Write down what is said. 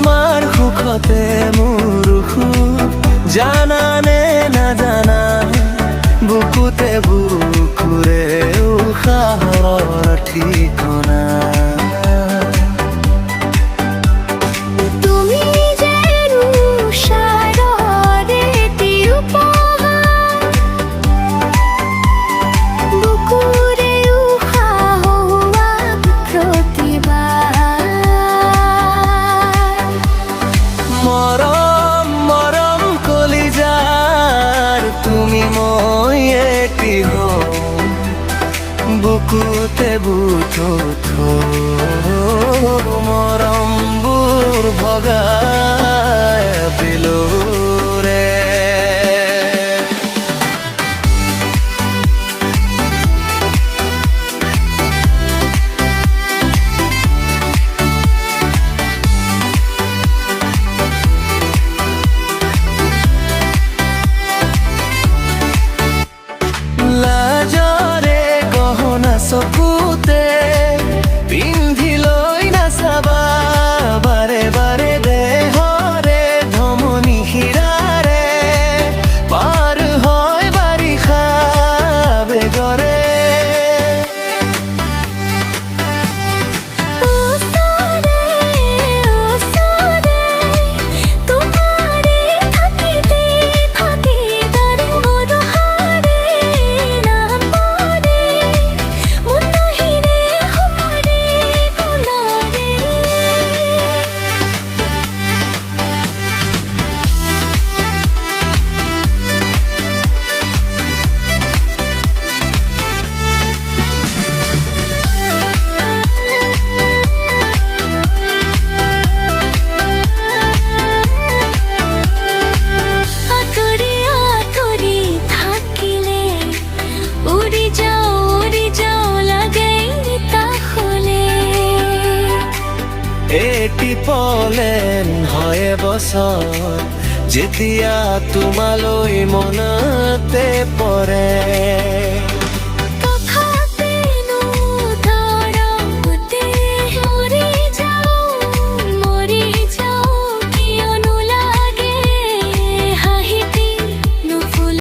তোমাৰ সুখতে মোৰ সুখ জানা নে নাজানা বুকুতে বুকুৰে উশাহৰ ঠিকনা বুকুতে বুকুত মৰমবোৰ ভগাই দিলো ৰে চকুতে পিন্ধি লৈ নাচাবা বাৰে বাৰে দেহৰে ধমনী শিৰাৰে পাৰ হয় বাৰিষা বেগৰে এটি পলেন হয় বছৰ যেতিয়া তোমালৈ মনতে পৰে